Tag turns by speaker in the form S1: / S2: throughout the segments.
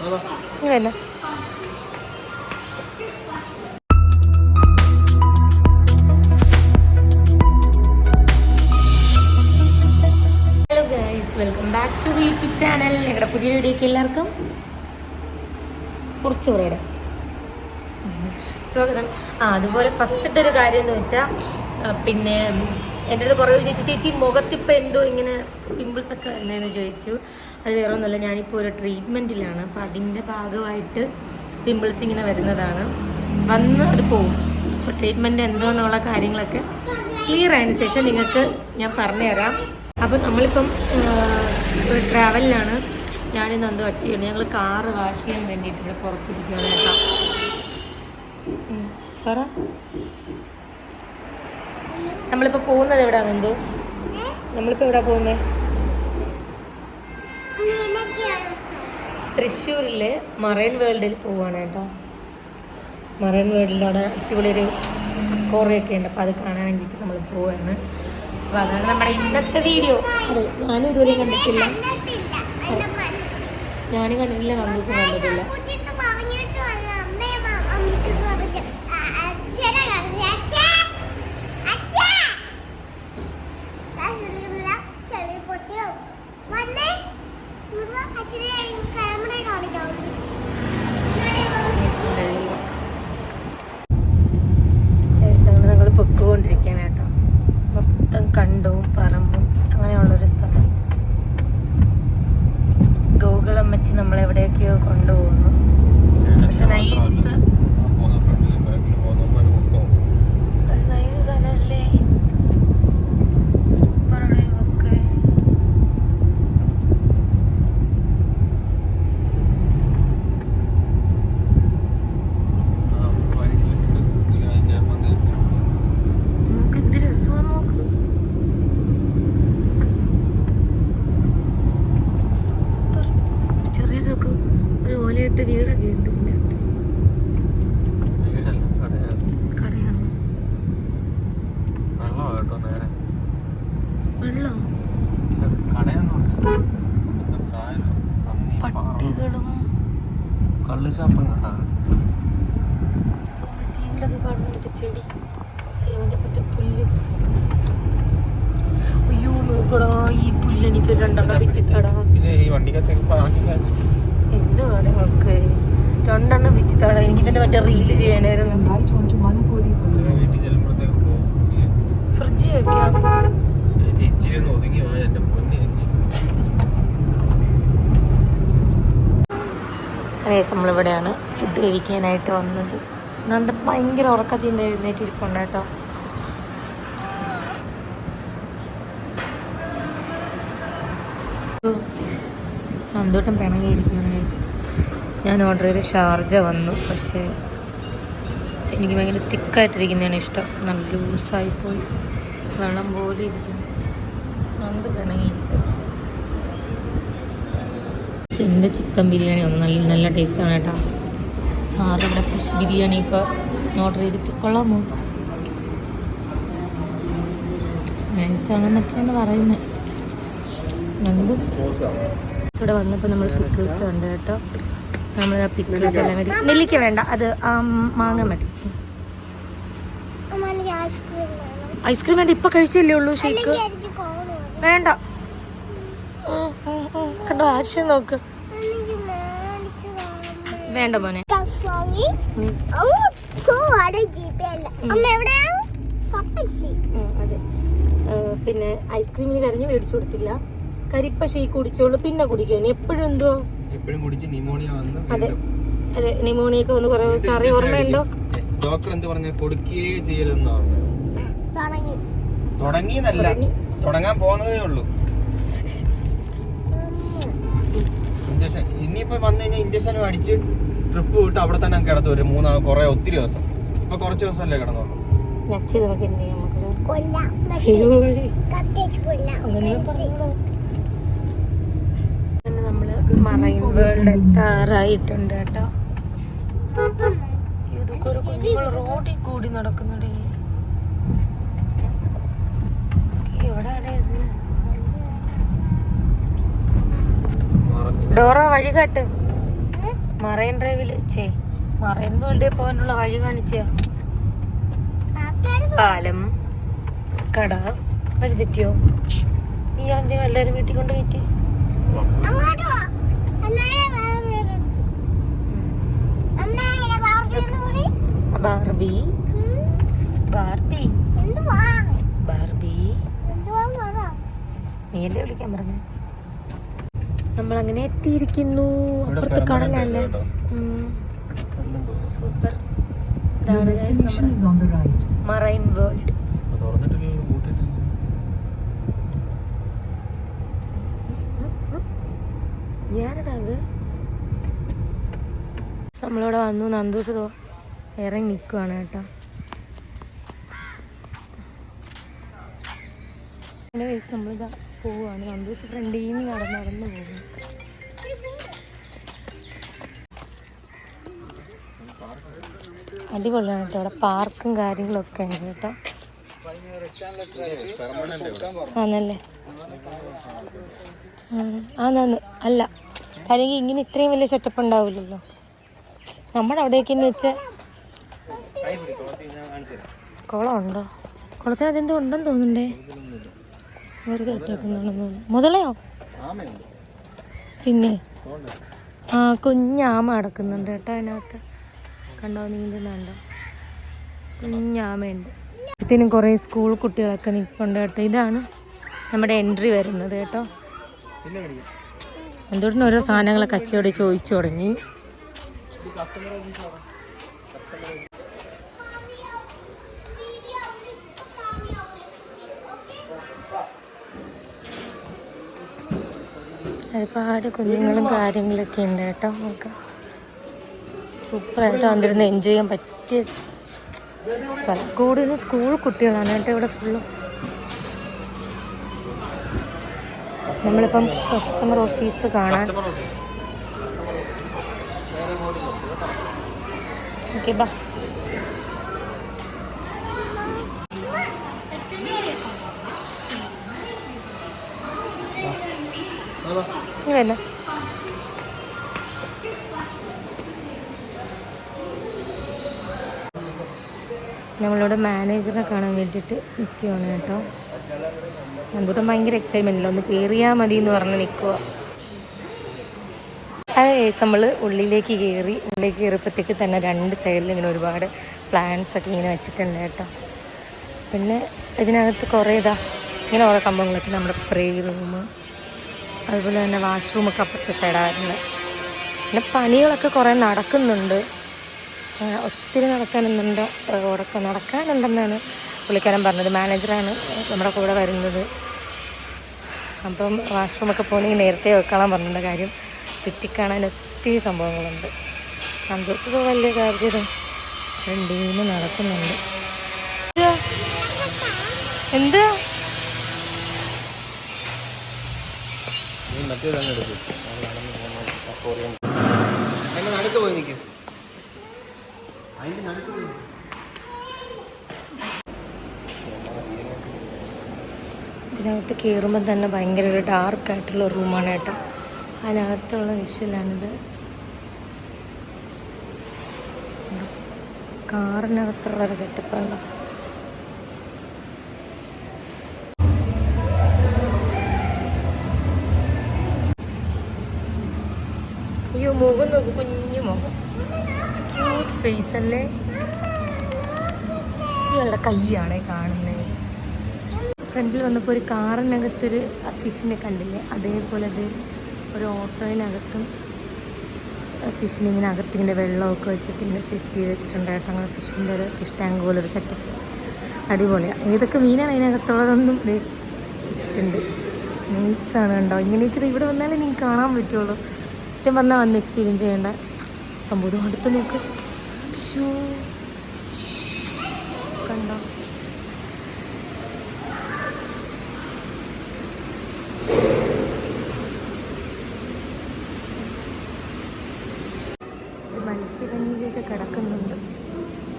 S1: വേണ്ട. Hello guys, welcome back to YouTube channel. ഞങ്ങളുടെ പുതിയ വീഡിയോക്ക് എല്ലാവർക്കും കുറച്ച് കുറയുടെ സ്വാഗതം. അതുപോലെ ഫസ്റ്റത്തെ ഒരു കാര്യം എന്ന് വെച്ചാൽ, പിന്നെ എൻ്റെ അടുത്ത് കുറേ ചേച്ചി മുഖത്തിപ്പോൾ എന്തോ ഇങ്ങനെ പിമ്പിൾസ് ഒക്കെ വരുന്നതെന്ന് ചോദിച്ചു. അത് വേറെ ഒന്നുമില്ല, ഞാനിപ്പോൾ ഒരു ട്രീറ്റ്മെൻറ്റിലാണ്. അപ്പോൾ അതിൻ്റെ ഭാഗമായിട്ട് പിമ്പിൾസ് ഇങ്ങനെ വരുന്നതാണ്. വന്ന് അത് പോകും. അപ്പോൾ ട്രീറ്റ്മെൻറ്റ് എന്തോന്നുള്ള കാര്യങ്ങളൊക്കെ ക്ലിയർ ആയതിനു ശേഷം നിങ്ങൾക്ക് ഞാൻ പറഞ്ഞുതരാം. അപ്പം നമ്മളിപ്പം ഒരു ട്രാവലിലാണ്. ഞാനിന്ന് എന്തോ അച്ഛയുണ്ട്. ഞങ്ങൾ കാറ് വാഷ് ചെയ്യാൻ വേണ്ടിയിട്ട് പുറത്തിരിക്കുകയാണ് കേട്ടോ. പറ, നമ്മളിപ്പോൾ പോകുന്നത് എവിടെയാണ്? എന്തോ നമ്മളിപ്പോൾ എവിടെ പോകുന്നത്? തൃശ്ശൂരിലെ മറൈൻ വേൾഡിൽ പോവുകയാണ് കേട്ടോ. മറൈൻ വേൾഡിലവിടെ അടിപൊളിയൊരു കുറേയൊക്കെ ഉണ്ട്. അപ്പോൾ അത് കാണാൻ വേണ്ടിയിട്ട് നമ്മൾ പോവുകയാണ്. അപ്പോൾ അതാണ് നമ്മുടെ ഇന്നത്തെ വീഡിയോ. അതെ, ഞാനും ഇതുവരെ കണ്ടിട്ടില്ല. ഞാനും കണ്ടിട്ടില്ല, കമ്പൂസും കണ്ടിട്ടില്ല. ഞങ്ങൾ പൊക്കുകൊണ്ടിരിക്കുകയാണ് കേട്ടോ. മൊത്തം കണ്ടവും പറമ്പും അങ്ങനെയുള്ളൊരു സ്ഥലം. ഗോകുളം വെച്ച് നമ്മളെവിടെയൊക്കെയോ കൊണ്ടുപോകുന്നു. പക്ഷെ നൈസ് സ്ഥലമല്ലേ, സൂപ്പറാണ് ഒക്കെ. നമുക്ക് എന്ത് രസമാണ്, നോക്ക്. സൂപ്പർ. ചെറിയതൊക്കെ ഒരു ഓലയിട്ട് വീടൊക്കെ ഉണ്ട് ഇതിനകത്ത്. കടയാണ്. വെള്ളം, പട്ടികളും
S2: കള്ളുചാപ്പം
S1: ടീവിലൊക്കെ കാണുന്നുണ്ട്. ചെടി, അവൻ്റെ മറ്റേ പുല്ല്. അയ്യോ നോക്കടാ, ഈ പുല്ല് എനിക്ക് രണ്ടെണ്ണം വെച്ചിത്താടാ. എന്ത് വേണേ നോക്ക്, രണ്ടെണ്ണം വെച്ചിത്താടാ. എനിക്ക് തന്നെ മറ്റേ റീല് ചെയ്യാനായിരുന്നു. ഫ്രിഡ്ജ് വെക്കാം. അതേ, നമ്മളിവിടെയാണ് ഫുഡ് കഴിക്കാനായിട്ട് വന്നത്. നന്ദ ഭയങ്കര ഉറക്കത്തിൽ നിന്ന് എഴുന്നേറ്റിരിപ്പുണ്ട് കേട്ടോ. നന്ദോട്ടം പിണങ്ങിയിരിക്കുകയാണ്. ഞാൻ ഓർഡർ ചെയ്ത ഷാർജ വന്നു. പക്ഷേ എനിക്ക് ഭയങ്കര തിക്കായിട്ടിരിക്കുന്നതാണ് ഇഷ്ടം. നല്ല ലൂസായിപ്പോയി, വെള്ളം പോലെ ഇരിക്കുന്നു. നന്ദ പിണങ്ങിയിരിക്കും. എൻ്റെ ചിക്കൻ ബിരിയാണി വന്നു. നല്ല നല്ല ടേസ്റ്റാണ് കേട്ടോ. സാറ് ഇവിടെ ഫിഷ് ബിരിയാണിയൊക്കെ ഓർഡർ ചെയ്തിട്ട് കൊള്ളാമോ? നൈസാണെന്നൊക്കെയാണ് പറയുന്നത്. ഇവിടെ വന്നപ്പോൾ നമ്മൾ പിക്കിൾസ് ഉണ്ട് കേട്ടോ. നമ്മൾ പിക്കിൾസ് എല്ലാം മതി. നെല്ലിക്ക വേണ്ട, അത് മാങ്ങ മതി. ഐസ്ക്രീം വേണ്ട, ഇപ്പം കഴിച്ചല്ലേ ഉള്ളൂ. ഷേക്ക് വേണ്ട. കണ്ടോ, ആക്ഷൻ നോക്ക്. വേണ്ട മോനെ. അതെ, പിന്നെ ഐസ്ക്രീമിന് കരഞ്ഞു മേടിച്ചു കൊടുത്തില്ല. കരിപ്പ ഷേക്ക് കുടിച്ചോളൂ, പിന്നെ കുടിക്കാൻ എപ്പോഴും എന്തോ. അതെ അതെ, നിമോണിയൊക്കെ വന്ന് കുറെ സാറേ ഓർമ്മയുണ്ടോ?
S2: ഡോക്ടർ എന്ത് പറഞ്ഞു? കൊടുക്കുകയേ ചെയ്യരുതെന്ന് പറഞ്ഞു. തുടങ്ങാൻ പോകുന്നതേ ഉള്ളൂ. ഇഞ്ചക്ഷൻ ഇനിയിപ്പോ വന്നു കഴിഞ്ഞാൽ ഇഞ്ചക്ഷനും അടിച്ച് ട്രിപ്പ് വിട്ട് അവിടെ തന്നെ കിടത്തു വരും. കുറെ ഒത്തിരി ദിവസം. ഇപ്പൊ കുറച്ച് ദിവസമല്ലേ കിടന്നോളൂ. നമ്മള് മറൈൻ വേൾഡ് എത്താറായിട്ടുണ്ട് കേട്ടോ. ഇതൊക്കെ ഒരു കുഞ്ഞുങ്ങൾ റോഡിൽ കൂടി നടക്കുന്നുണ്ട്. എവിടെയാണ് ഇത്? ഡോറ വഴി കാട്ട്.
S1: മറൈൻ ഡ്രൈവിൽ മറൈൻ വേൾഡിൽ പോകാനുള്ള വഴി കാണിച്ച പാലം കട വഴി തെറ്റിയോ? ഈ ആദ്യം എല്ലാവരും വീട്ടിൽ കൊണ്ട് പോയിട്ട് ബാർബി ബാർബി ബാർബി നീയല്ലേ വിളിക്കാൻ പറഞ്ഞു. നമ്മളങ്ങനെ എത്തിയിരിക്കുന്നു. അപ്പുറത്ത് കടലല്ലേ. സൂപ്പർ. Marine world. ഞാനടാ അത് നമ്മളിവിടെ വന്നു. നന്ദൂസ് ഇറങ്ങി നിൽക്കുവാണ് കേട്ടോ. നമ്മളിതാ പോവാണ്. നന്ദൂസ് ഫ്രണ്ടിൽ നിന്ന് നടന്നു പോകും. അടിപൊളിയാണ് കേട്ടോ. ഇവിടെ പാർക്കും കാര്യങ്ങളൊക്കെ ഉണ്ട് കേട്ടോ. ആന്നല്ലേ. ആന്നാന്ന് അല്ല കാര്യം ഇങ്ങനെ ഇത്രയും വലിയ സെറ്റപ്പ് ഉണ്ടാവില്ലല്ലോ നമ്മുടെ അവിടേക്കെന്ന് വെച്ചാൽ. കുളമുണ്ടോ? കുളത്തിന് അതെന്തോ ഉണ്ടെന്ന് തോന്നുന്നുണ്ടേ. വെറുതെ ഇട്ടേക്കുന്നുണ്ടെന്ന് തോന്നുന്നു. മുതലയോ? പിന്നെ കുഞ്ഞാമ അടക്കുന്നുണ്ട് കേട്ടോ അതിനകത്ത്. കണ്ടോ? നീന്തുന്നുണ്ടോ? കുഞ്ഞാമയുണ്ട്. ഇതിനും കുറേ സ്കൂൾ കുട്ടികളൊക്കെ നിൽക്കുന്നുണ്ട് കേട്ടോ. ഇതാണ് നമ്മുടെ എൻട്രി വരുന്നത് കേട്ടോ. എന്തുകൊണ്ടും ഓരോ സാധനങ്ങളെ കച്ചവടി ചോദിച്ചു തുടങ്ങി. ഒരുപാട് കുഞ്ഞുങ്ങളും കാര്യങ്ങളൊക്കെ ഉണ്ട് കേട്ടോ. നമുക്ക് സൂപ്പറായിട്ട് വന്നിരുന്ന് എൻജോയ് ചെയ്യാൻ പറ്റിയ സ്ഥലം. കൂടുതലും സ്കൂൾ കുട്ടികളാണ് കേട്ടോ ഇവിടെ ഫുള്ളും. നമ്മളിപ്പം കസ്റ്റമർ ഓഫീസ് കാണാൻ. ഓക്കെ ബാ. വരുന്ന നമ്മളിവിടെ മാനേജറിനെ കാണാൻ വേണ്ടിയിട്ട് നിൽക്കുകയാണ് കേട്ടോ. എന്തുകൊണ്ടും ഭയങ്കര എക്സൈറ്റ്മെൻറ്റില്ല. ഒന്ന് കയറിയാൽ മതി എന്ന് പറഞ്ഞ് നിൽക്കുക. അത് നമ്മൾ ഉള്ളിലേക്ക് കയറിയപ്പോഴത്തേക്ക് തന്നെ രണ്ട് സൈഡിൽ ഇങ്ങനെ ഒരുപാട് പ്ലാന്റ്സ് ഒക്കെ ഇങ്ങനെ വെച്ചിട്ടുണ്ട് കേട്ടോ. പിന്നെ ഇതിനകത്ത് കുറേ ഇങ്ങനെ ഓരോ സംഭവങ്ങളൊക്കെ നമ്മുടെ പ്രേ റൂം, അതുപോലെ തന്നെ വാഷ്റൂമൊക്കെ അപ്പുറത്തെ സൈഡായിരുന്നു. പിന്നെ പണികളൊക്കെ കുറേ നടക്കുന്നുണ്ട്. ഒത്തിരി നടക്കാനുണ്ടെന്നാണ് പുള്ളിക്കാരൻ പറഞ്ഞത്. മാനേജറാണ് നമ്മുടെ കൂടെ വരുന്നത്. അപ്പം വാഷ്റൂമൊക്കെ പോകണമെങ്കിൽ നേരത്തെ വെക്കണം പറഞ്ഞിട്ടുണ്ട്. കാര്യം ചുറ്റിക്കാണാൻ ഒത്തിരി സംഭവങ്ങളുണ്ട്. സന്തോഷമൊക്കെ വലിയ കാര്യം രണ്ടീന്ന് നടക്കുന്നുണ്ട്. എന്താ ഇതിനകത്ത് കയറുമ്പോൾ തന്നെ ഭയങ്കര ഒരു ഡാർക്കായിട്ടുള്ള റൂമാണ് കേട്ടോ. അതിനകത്തുള്ള വിഷ്വലാണിത്. കാറിനകത്തുള്ളൊരു സെറ്റപ്പാണ്. അയ്യോ മുഖം നോക്ക്, കുഞ്ഞു മുഖം, ക്യൂട്ട് ഫേസ് അല്ലേ. ഇയാളുടെ കൈയാണേ കാണുന്നത്. ഫ്രണ്ടിൽ വന്നപ്പോൾ ഒരു കാറിനകത്തൊരു ഫിഷിനെ കണ്ടില്ലേ, അതേപോലെ അത് ഒരു ഓട്ടോയിനകത്തും ഫിഷിനെ ഇങ്ങനെ അകത്തിങ്ങനെ വെള്ളമൊക്കെ വെച്ചിട്ട് ഇങ്ങനെ സെറ്റ് ചെയ്ത് വെച്ചിട്ടുണ്ട് കേട്ടോ. അങ്ങനെ ഫിഷിൻ്റെ ഒരു ഫിഷ് ടാങ്ക് പോലെ ഒരു സെറ്റപ്പ് അടിപൊളിയാണ്. ഏതൊക്കെ മീനാണ് അതിനകത്തുള്ളതൊന്നും വെച്ചിട്ടുണ്ട്. നൈസാണ് കണ്ടോ. ഇങ്ങനെയൊക്കെ ഇവിടെ വന്നാലേ നിങ്ങൾക്ക് കാണാൻ പറ്റുള്ളൂ. ഏറ്റവും പറഞ്ഞാൽ വന്ന് എക്സ്പീരിയൻസ് ചെയ്യേണ്ട സംഭവം. അടുത്ത് നോക്ക്, ഷൂ കണ്ടോ. മത്സ്യകന്യകയൊക്കെ കിടക്കുന്നുണ്ട്.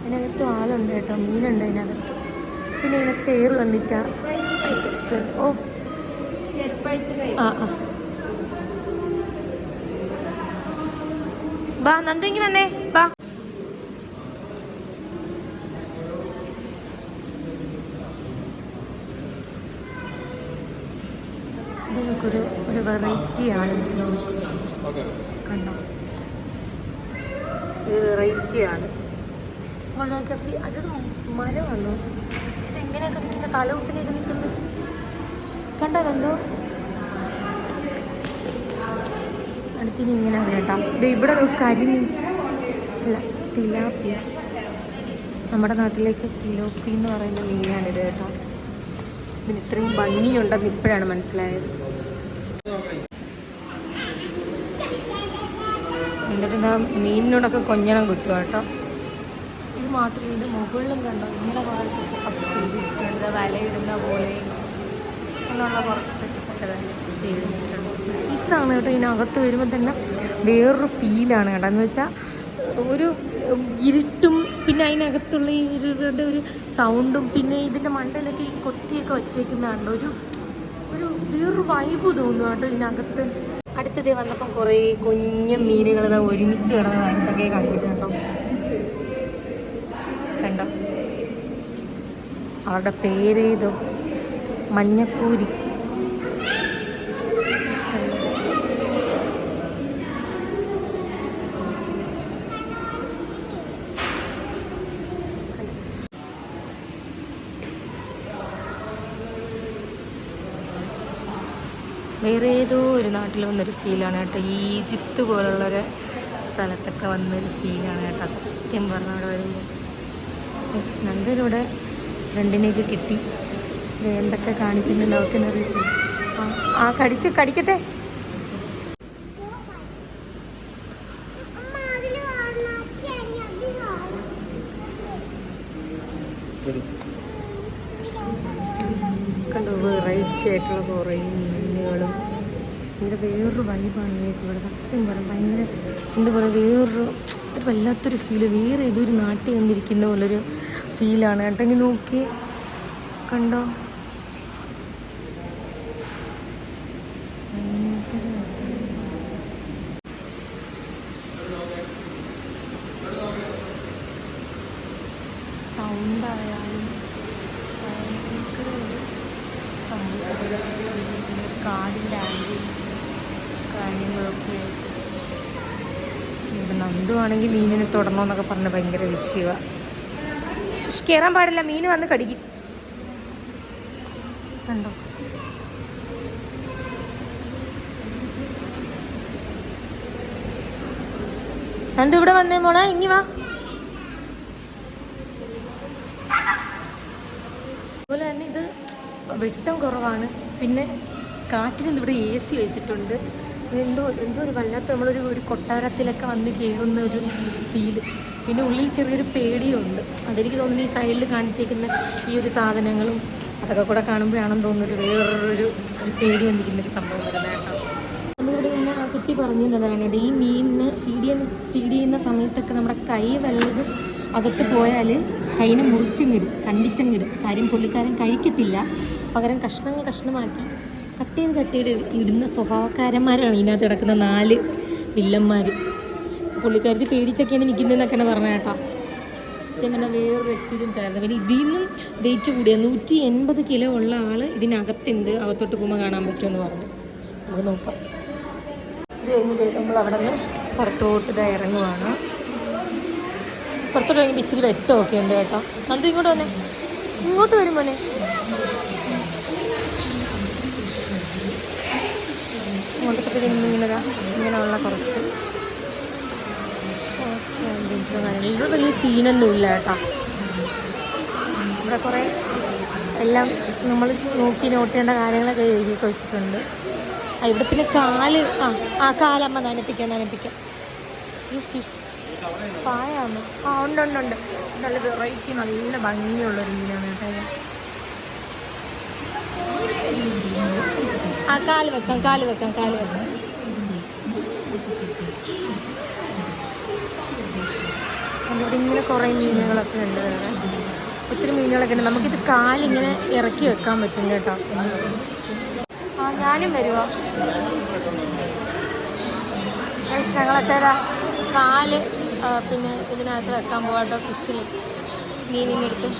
S1: അതിനകത്ത് ആളുണ്ട് കേട്ടോ, മീനുണ്ട് അതിനകത്ത്. പിന്നെ ഇങ്ങനെ സ്റ്റെയർ വന്നിട്ടാ. ഓ ബാ നന്ദു ഇങ്ങ് വന്നേ ബാ. ഇതിനൊക്കെ ഒരു വെറൈറ്റിയാണ് കണ്ടോ, ഒരു വെറൈറ്റിയാണ്. അത് മരമാണോ ഇതെങ്ങനെയൊക്കെ നിൽക്കുന്ന, തലകുത്തിനെയൊക്കെ നിൽക്കുന്നത് കണ്ടോ കണ്ടോ. അടുത്തിന് ഇങ്ങനെ കേട്ടോ. ഇത് ഇവിടെ കരിമീൻ അല്ല തിലാപ്പിയ, നമ്മുടെ നാട്ടിലേക്ക് സിലോപ്പി എന്ന് പറയുന്ന മീനാണിത് കേട്ടോ. ഇതിന് ഇത്രയും ഭംഗിയുണ്ടെന്ന് ഇപ്പോഴാണ് മനസ്സിലായത്. എന്നിട്ട് ഇതാ മീനിനോടൊക്കെ കൊഞ്ഞണം കുത്തുക കേട്ടോ. ഇത് മാത്രമേ ഇത് മുകളിലും കണ്ടോ ഇങ്ങനെ കുറേ സെറ്റപ്പൊക്കെ ചെയ്ത് വെച്ചിട്ടുണ്ട്. വലയിടുന്ന പോലെ അങ്ങനെയുള്ള കുറച്ച് സെറ്റപ്പൊക്കെ ചെയ്ത് വെച്ചിട്ടുണ്ട്. ഈസാണ് കേട്ടോ. ഇതിനകത്ത് വരുമ്പോൾ തന്നെ വേറൊരു ഫീലാണ് കേട്ടോ. എന്ന് വെച്ചാൽ ഒരു ഇരുട്ടും പിന്നെ അതിനകത്തുള്ള ഈ ഒരു സൗണ്ടും പിന്നെ ഇതിൻ്റെ മണ്ടയിലൊക്കെ ഈ കൊത്തിയൊക്കെ വച്ചേക്കുന്നതാണ് ഒരു വേറൊരു വൈബ് തോന്നുന്നു കേട്ടോ ഇതിനകത്ത്. അടുത്തതേ വന്നപ്പം കുറേ കുഞ്ഞു മീനുകൾ ഇതാ ഒരുമിച്ച് കിടന്നതൊക്കെ കാണിക്കുന്നുണ്ടോ കണ്ടോ. അവരുടെ പേരേതോ മഞ്ഞക്കൂരി. വേറെ ഏതോ ഒരു നാട്ടിൽ വന്നൊരു ഫീലാണ് കേട്ടോ. ഈജിപ്ത് പോലുള്ളൊരു സ്ഥലത്തൊക്കെ വന്നൊരു ഫീലാണ് കേട്ടോ സത്യം പറഞ്ഞ. അവിടെ വരുമ്പോൾ നല്ലൊരിവിടെ ഫ്രണ്ടിനെയൊക്കെ കിട്ടി. എന്തൊക്കെ കാണിക്കുന്നുണ്ട് അവർക്ക് അറിയത്തില്ല. ആ കടിക്കട്ടെ. കണ്ടോ വെറൈറ്റി ആയിട്ടുള്ള കുറേ മീനുകളും. ഭയങ്കര വേറൊരു വൈബാണ് ഇവിടെ സത്യം പറയാം. ഭയങ്കര എന്താ പറയുക, വേറൊരു വല്ലാത്തൊരു ഫീല്, വേറെ ഏതൊരു നാട്ടിൽ വന്നിരിക്കുന്ന പോലൊരു ഫീലാണ് കേട്ടോ. ഇനി നോക്കി കണ്ടോ സൗണ്ടായാലും കാടിൻ്റെ ആംബിയൻസ് കാര്യങ്ങളൊക്കെ. ഇപ്പം നന്ദുവാണെങ്കിൽ മീനിനെ തൊടണമെന്നൊക്കെ പറഞ്ഞ് ഭയങ്കര വിഷയമാണ്. കയറാൻ പാടില്ല, മീൻ വന്ന് കടിക്കും കണ്ടോ. നന്ദു ഇവിടെ വന്നേ മോളെ, ഇങ്ങി വാ. അതുപോലെ തന്നെ ഇത് വെട്ടം കുറവാണ്. പിന്നെ കാറ്റിന് ഇവിടെ AC വെച്ചിട്ടുണ്ട്. എന്തോ ഒരു വല്ലാത്ത ഒരു കൊട്ടാരത്തിലൊക്കെ വന്ന് കയറുന്ന ഒരു ഫീല്. പിന്നെ ഉള്ളിൽ ചെറിയൊരു പേടിയുണ്ട്. അതെനിക്ക് തോന്നുന്നു ഈ സൈഡിൽ കാണിച്ചേക്കുന്ന ഈ ഒരു സാധനങ്ങളും അതൊക്കെ കൂടെ കാണുമ്പോഴാണെന്ന് തോന്നുന്നൊരു വേറൊരു പേടി വന്നിരിക്കുന്നൊരു സംഭവം വരുന്നത് കേട്ടോ. നമ്മളിവിടെ ഇങ്ങനെ ആ കുട്ടി പറഞ്ഞതാണ് ഈ മീനിന് ഫീഡ് ചെയ്യുന്ന സമയത്തൊക്കെ നമ്മുടെ കൈ വല്ലതും അകത്ത് പോയാൽ കൈനെ മുറിച്ചങ്ങിടും, കണ്ടിച്ചങ്ങിടും. കാര്യം പുള്ളിക്കാരൻ കഴിക്കത്തില്ല, പകരം കഷ്ണമാക്കി കട്ട് ചെയ്ത് ഇടുന്ന സ്വഭാവക്കാരന്മാരാണ് ഇതിനകത്ത് കിടക്കുന്ന 4 വില്ലന്മാർ. പുള്ളിക്കാരത്തി പേടിച്ചൊക്കെയാണ് നിൽക്കുന്നതെന്നൊക്കെയാണ് പറഞ്ഞത് കേട്ടോ. സത്യം പറഞ്ഞാൽ വേറൊരു എക്സ്പീരിയൻസ് ആയിരുന്നു. പിന്നെ ഇതിൽ നിന്നും വെയിറ്റ് കൂടിയ 180 കിലോ ഉള്ള ആൾ ഇതിനകത്തുണ്ട്. അകത്തോട്ട് പോകുമ്പോൾ കാണാൻ പറ്റുമെന്ന് പറഞ്ഞു. നമുക്ക് നോക്കാം. ഇത് കഴിഞ്ഞ് നമ്മൾ അവിടെ നിന്ന് പുറത്തോട്ട് ഇറങ്ങുവാണ്. പുറത്തോട്ട് ഇറങ്ങി ഇച്ചിരി വെട്ടമൊക്കെ ഉണ്ട് കേട്ടോ. അത് ഇങ്ങോട്ട് വന്നേ, ഇങ്ങോട്ട് വരും മോനെ. ഇങ്ങോട്ടൊക്കെ ഇങ്ങനെയുള്ള കുറച്ച് ആംബിയൻസും കാര്യങ്ങളും. ഇവിടെ വലിയ സീനൊന്നും ഇല്ല കേട്ടോ. ഇവിടെ കുറേ എല്ലാം നമ്മൾ നോക്കി നോട്ട് ചെയ്യേണ്ട കാര്യങ്ങളൊക്കെ എഴുതിയൊക്കെ വെച്ചിട്ടുണ്ട്. ഇവിടെ പിന്നെ കാലമ്മ നനപ്പിക്കാം. ഈ ഫിഷ് പായാണ്. ഉണ്ട്. നല്ല വെറൈറ്റി നല്ല ഭംഗിയുള്ളൊരു മീനാണ് കേട്ടോ. കാല് വെക്കാം. ഇവിടെ ഇങ്ങനെ കുറേ മീനുകളൊക്കെ ഉണ്ട്. വേറെ ഒത്തിരി മീനുകളൊക്കെ ഉണ്ട്. നമുക്കിത് കാലിങ്ങനെ ഇറക്കി വെക്കാൻ പറ്റും കേട്ടോ. ഞാനും വരുമോ? ഞങ്ങളൊക്കെ കാല് പിന്നെ ഇതിനകത്ത് വെക്കാൻ പോകാട്ടോ ഫിഷിൽ മീനിനെടുത്ത്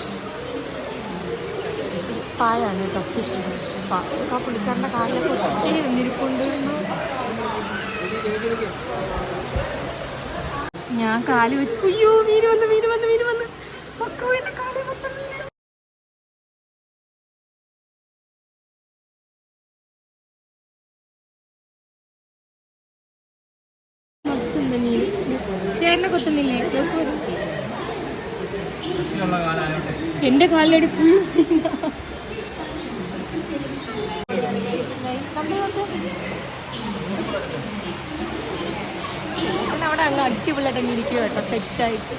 S1: പായാണ് കേട്ടോ ഫിഷ് പാ പുള്ളിക്കാരൻ്റെ കാലിലൊക്കെ ഒത്തിരി വന്നിരിപ്പുണ്ട്. ഞാൻ കാല് വെച്ചു അയ്യോ മീൻ വന്ന് മക്കളുടെ കാലിൽ മൊത്തം മീൻ. ചേട്ടനെ കൊത്തുന്നില്ലേ? എന്റെ കാലിലടി ഫുൾ അവിടെ അങ്ങ് അടിപൊളിയായിട്ട് ഇരിക്കുക കേട്ടോ സെറ്റായിട്ട്.